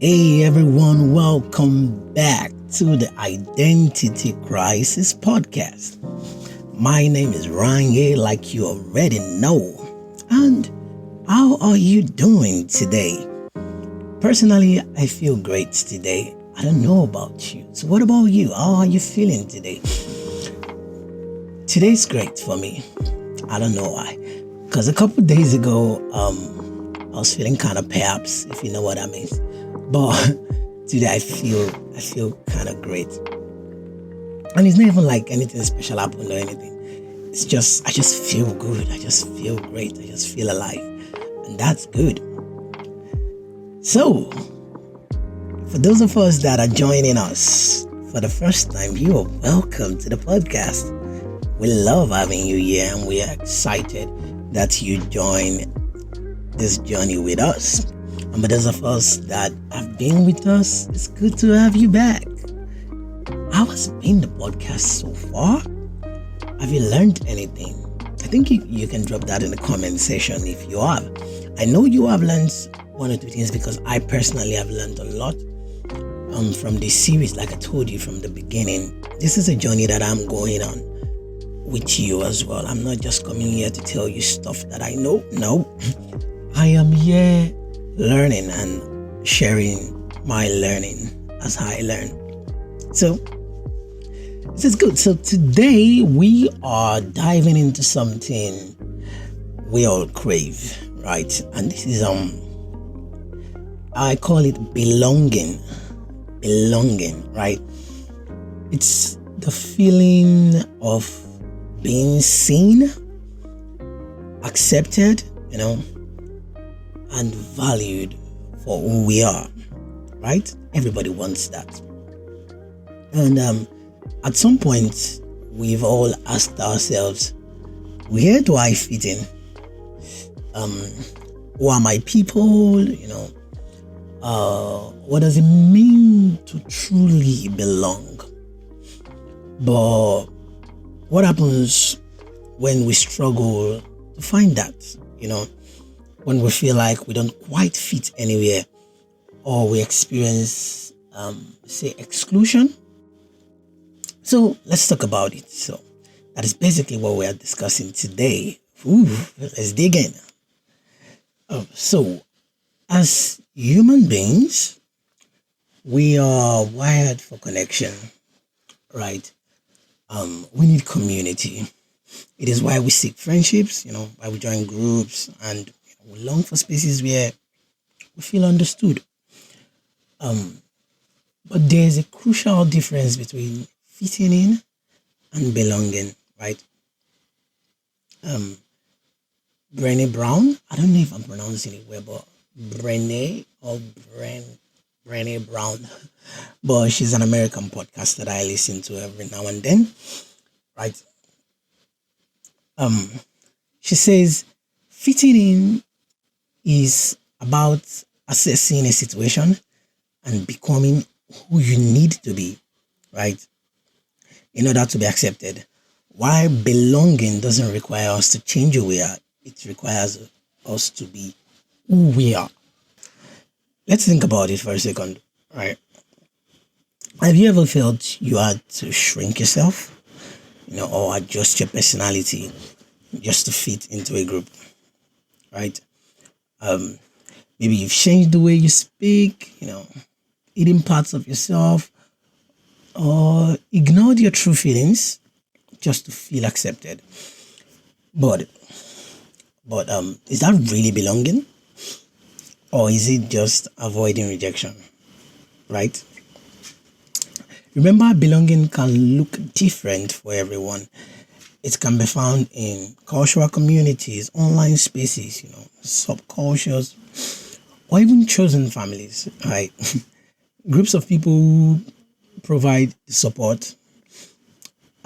Hey everyone, welcome back to the Identity Crisis Podcast. My name is Ryan, like you already know. And how are you doing today? Personally, I feel great today. I don't know about you. So what about you? How are you feeling today? Today's great for me. I don't know why. Because a couple days ago, I was feeling kind of perhaps, if you know what I mean. But today I feel kind of great. And it's not even like anything special happened or anything. It's just, I just feel good. I just feel great. I just feel alive. And that's good. So, for those of us that are joining us for the first time, you are welcome to the podcast. We love having you here and we are excited that you join this journey with us. And for those of us that have been with us, it's good to have you back. How has been the podcast so far? Have you learned anything? I think you can drop that in the comment section if you have. I know you have learned one or two things because I personally have learned a lot from this series. Like I told you from the beginning, this is a journey that I'm going on with you as well. I'm not just coming here to tell you stuff that I know. No, I am here learning and sharing my learning as I learn. So this is good. So today we are diving into something we all crave, right? And this is I call it belonging, right? It's the feeling of being seen, accepted, and valued for who we are, right? Everybody wants that. And at some point, we've all asked ourselves, where do I fit in? Who are my people? What does it mean to truly belong? But what happens when we struggle to find that, when we feel like we don't quite fit anywhere or we experience, say, exclusion? So let's talk about it. So that is basically what we are discussing today. Let's dig in. So as human beings, we are wired for connection, right? We need community. It is why we seek friendships, why we join groups, and we long for spaces where we feel understood. But there's a crucial difference between fitting in and belonging, right? Brené Brown, I don't know if I'm pronouncing it well, but Brené Brown, but she's an American podcast that I listen to every now and then, right? She says fitting in is about assessing a situation and becoming who you need to be, right, in order to be accepted. While belonging doesn't require us to change who we are, it requires us to be who we are. Let's think about it for a second, right? Have you ever felt you had to shrink yourself, or adjust your personality just to fit into a group, right? Maybe you've changed the way you speak, eating parts of yourself, or ignored your true feelings just to feel accepted. But is that really belonging? Or is it just avoiding rejection, right? Remember, belonging can look different for everyone. It can be found in cultural communities, online spaces, subcultures, or even chosen families, right? Groups of people who provide the support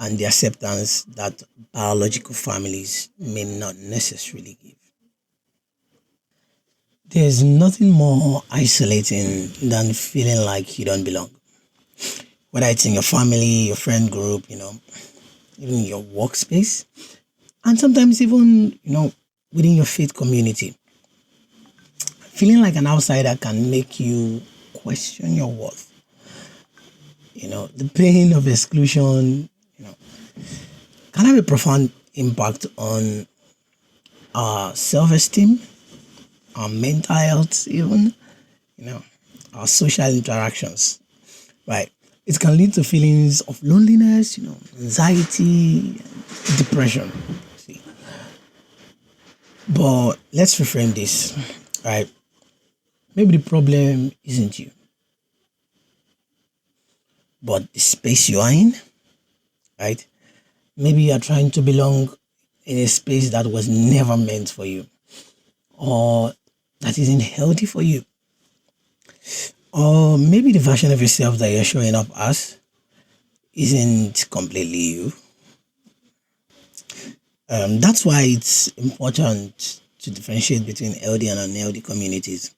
and the acceptance that biological families may not necessarily give. There's nothing more isolating than feeling like you don't belong. Whether it's in your family, your friend group, even your workspace, and sometimes even, within your faith community. Feeling like an outsider can make you question your worth. The pain of exclusion, can have a profound impact on our self-esteem, our mental health, even, you know, our social interactions, right? It can lead to feelings of loneliness, anxiety, depression. See, but let's reframe this, right? Maybe the problem isn't you, but the space you are in, right? Maybe you are trying to belong in a space that was never meant for you, or that isn't healthy for you, or maybe the version of yourself that you're showing up as isn't completely you. That's why it's important to differentiate between healthy and unhealthy communities.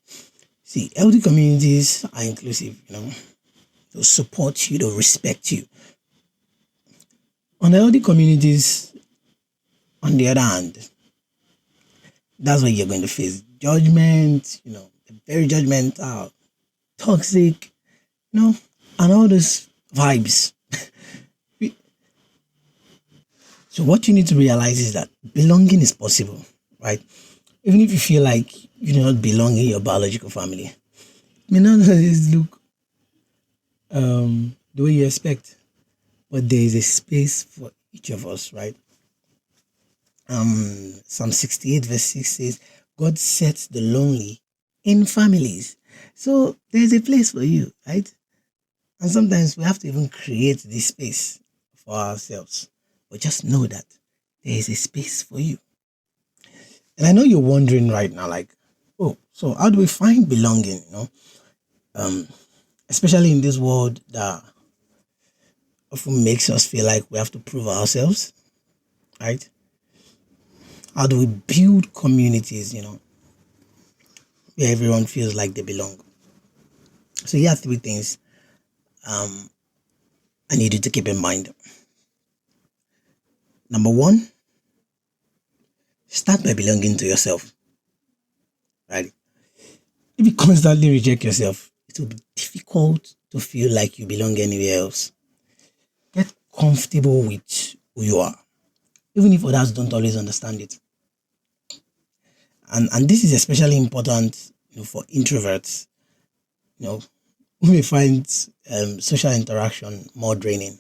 See, healthy communities are inclusive, they'll support you, they'll respect you. Unhealthy communities, on the other hand, that's where you're going to face judgment, very judgmental, toxic, and all those vibes. So what you need to realize is that belonging is possible, right? Even if you feel like you do not belong in your biological family, it may not always look the way you expect, but there is a space for each of us, right? Psalm 68 verse 6 says, God sets the lonely in families. So there's a place for you, right? And sometimes we have to even create this space for ourselves. But just know that there is a space for you. And I know you're wondering right now, like, oh, so how do we find belonging? Um, Especially in this world that often makes us feel like we have to prove ourselves, right? How do we build communities, where everyone feels like they belong? So here are three things um, I need you to keep in mind. Number one, start by belonging to yourself, right? If you constantly reject yourself, it will be difficult to feel like you belong anywhere else. Get comfortable with who you are, even if others don't always understand it. And this is especially important, for introverts, who may find social interaction more draining.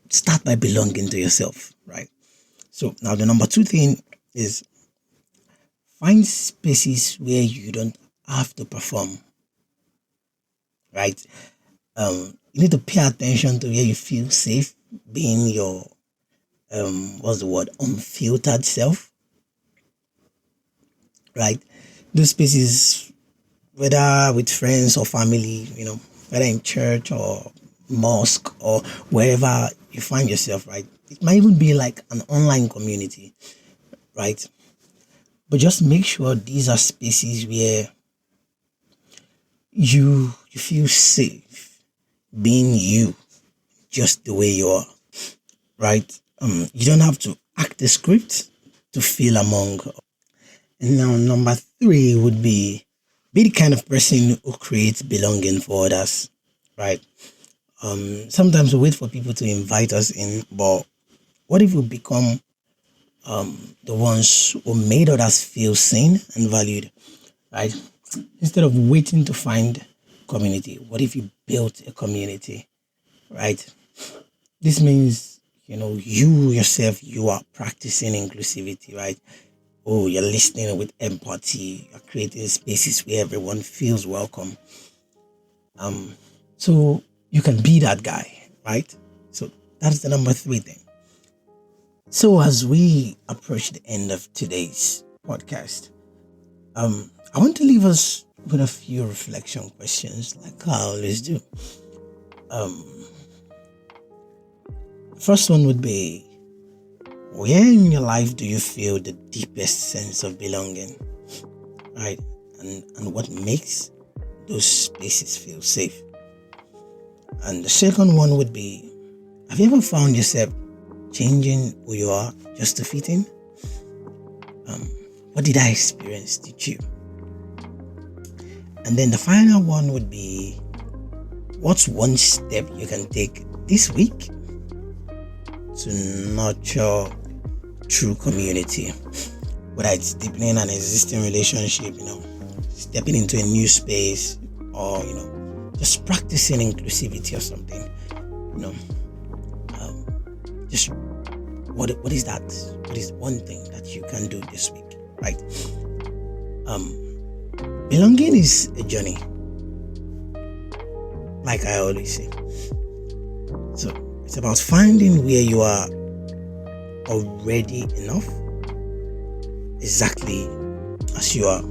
Start by belonging to yourself, right? So now the number two thing is find spaces where you don't have to perform, right? You need to pay attention to where you feel safe being your what's the word, unfiltered self, right? Those spaces, whether with friends or family, whether in church or mosque or wherever you find yourself, right? It might even be like an online community, right? But just make sure these are spaces where you feel safe being you, just the way you are, right? You don't have to act the script to feel among. And now number three would be the kind of person who creates belonging for others, right? Sometimes we wait for people to invite us in, but what if we become the ones who made others feel seen and valued, right? Instead of waiting to find community, what if you built a community, right? This means, you yourself, you are practicing inclusivity, right? Oh, you're listening with empathy, you're creating spaces where everyone feels welcome. So you can be that guy, right? So that's the number three thing. So as we approach the end of today's podcast, I want to leave us with a few reflection questions, like I always do. First one would be, where in your life do you feel the deepest sense of belonging, right? And what makes those spaces feel safe? And the second one would be, have you ever found yourself changing who you are just to fit in? What did I experience? Did you? And then the final one would be, what's one step you can take this week to nurture true community? Whether it's deepening an existing relationship, stepping into a new space, or just practicing inclusivity or something. Just what is that? What is one thing that you can do this week, right? Belonging is a journey, like I always say. So it's about finding where you are already enough, exactly as you are.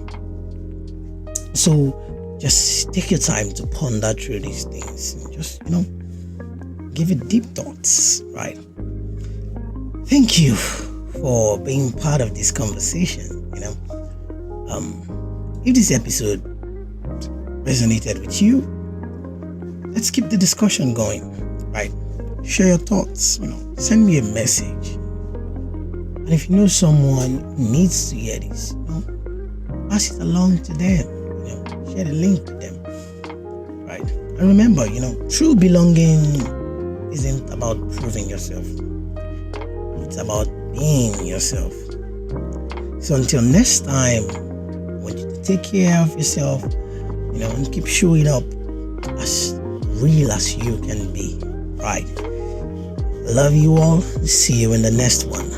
So just take your time to ponder through these things and just give it deep thoughts, right? Thank you for being part of this conversation. If this episode resonated with you, let's keep the discussion going, right? Share your thoughts, send me a message. And if you know someone who needs to hear this, pass it along to them, share the link with them, right? And remember, true belonging isn't about proving yourself. It's about being yourself. So until next time, I want you to take care of yourself, and keep showing up as real as you can be, right? Love you all. See you in the next one.